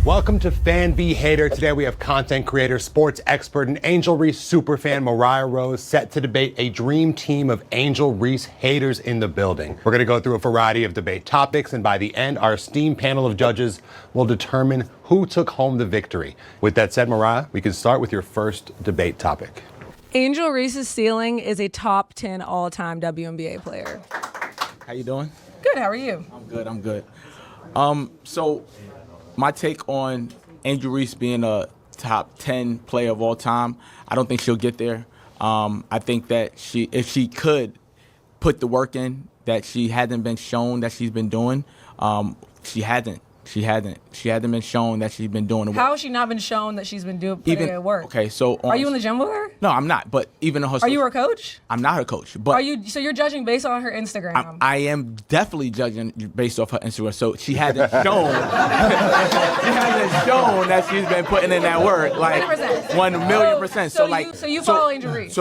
Welcome to Fan v Hater. Today we have content creator, sports expert, and Angel Reese superfan Mariah Rose set to debate a dream team of Angel Reese haters in the building. We're going to go through a variety of debate topics, and by the end, our esteemed panel of judges will determine who took home the victory. With that said, Mariah, we can start with your first debate topic. Angel Reese's ceiling is a top 10 all-time WNBA player. How you doing? Good, how are you? I'm good. So my take on Angel Reese being a top 10 player of all time, I don't think she'll get there. I think that if she could put the work in that she hasn't been shown that she's been doing, she hasn't been shown that she's been doing the work. How has she not been shown that she's been putting in work? Okay, so are you in the gym with her? No, I'm not. But even on her, are you her coach? I'm not her coach. But So you're judging based on her Instagram? I am definitely judging based off her Instagram. So she hasn't shown. That she's been putting in that work, like 1,000,000%. So you follow Angel Reese?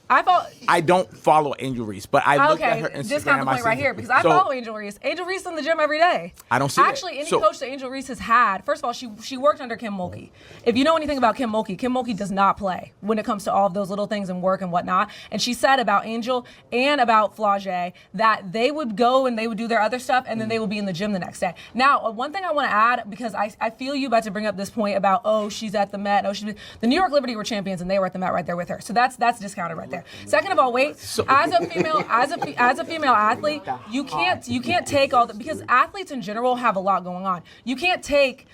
I don't follow Angel Reese, but I look at her Instagram. This kind of point right here, because I follow Angel Reese. Angel Reese in the gym every day. I don't see Actually, any coach that Angel Reese has had, first of all, she worked under Kim Mulkey. If you know anything about Kim Mulkey does not play when it comes to all of those little things and work and whatnot. And she said about Angel and about Flau'jae that they would go and they would do their other stuff, and then they would be in the gym the next day. Now, one thing I want to add, because I feel you about to bring up this point about, she's at the Met. The New York Liberty were champions, and they were at the Met right there with her. So that's discounted right there. Second of all, as a female athlete, you can't take all the, because athletes in general have a lot going on. You can't take,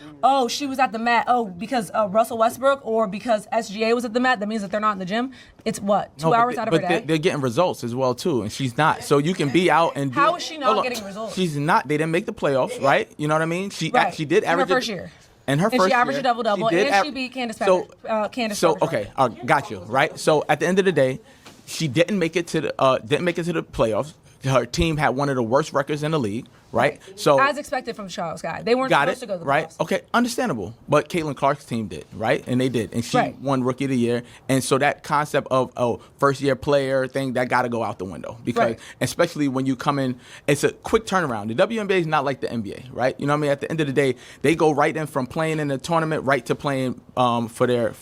she was at the Met, because Russell Westbrook or because SGA was at the Met, that means that they're not in the gym. It's what, 2 hours out of her day? But they're getting results as well too, and she's not. So you can be out and how is she not getting results? She's not. They didn't make the playoffs, right? You know what I mean? She did average in her first year. In her first year, she averaged a double-double, and she beat Candace Parrish. Got you, right? So at the end of the day, she didn't make it to the playoffs. Her team had one of the worst records in the league, right? So as expected from the Chicago Sky, they weren't supposed to go to the playoffs. Okay, understandable. But Caitlin Clark's team did, right? And they did, and she won Rookie of the Year. And so that concept of first-year player thing, that got to go out the window, because especially when you come in, it's a quick turnaround. The WNBA is not like the NBA, right? You know what I mean? At the end of the day, they go right in from playing in the tournament right to playing for their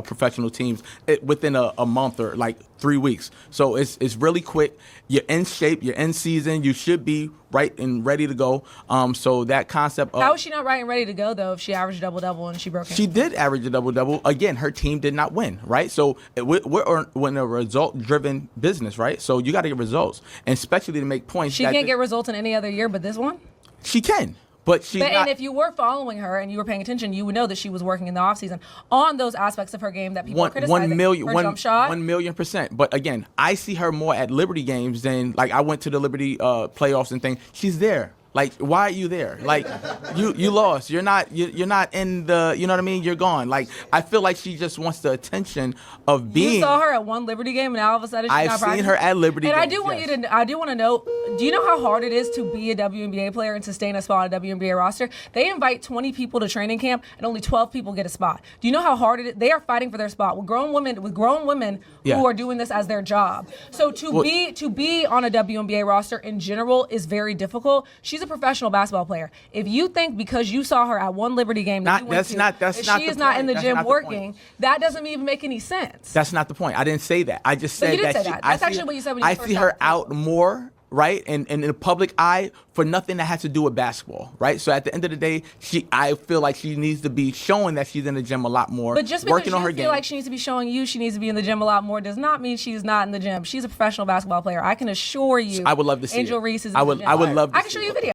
professional teams within a month or like 3 weeks. So it's really quick. You're in shape. You're in season. You should be right and ready to go. So that concept of... How is she not right and ready to go, though, if she averaged a double-double and she broke it? She did average a double-double. Again, her team did not win, right? So we're in a result-driven business, right? So you got to get results, and especially to make points. She can't get results in any other year but this one? She can. But she's not. And if you were following her and you were paying attention, you would know that she was working in the offseason on those aspects of her game that people criticize. Her jump shot. 1,000,000%. But again, I see her more at Liberty games than, like, I went to the Liberty playoffs and things. She's there. Like, why are you there? Like, you lost. You're not in the, you know what I mean? You're gone. Like, I feel like she just wants the attention of being. You saw her at one Liberty game, and now all of a sudden she's not practicing. I've seen her at Liberty games. And I do want to know, do you know how hard it is to be a WNBA player and sustain a spot on a WNBA roster? They invite 20 people to training camp, and only 12 people get a spot. Do you know how hard it is? They are fighting for their spot with grown women who are doing this as their job. So to be on a WNBA roster in general is very difficult. She's a professional basketball player. If you think because you saw her at one Liberty game that she is not in the gym working, that doesn't even make any sense. That's not the point. I didn't say that. I just said that. That's actually what you said when you first I see her out more, right, and in the public eye for nothing that has to do with basketball, right? So at the end of the day, I feel like she needs to be showing that she's in the gym a lot more. But just because you feel like she needs to be showing you she needs to be in the gym a lot more does not mean she's not in the gym. She's a professional basketball player. I can assure you. I would love to see Angel it. Reese is in the gym. I would love to I can show you a video.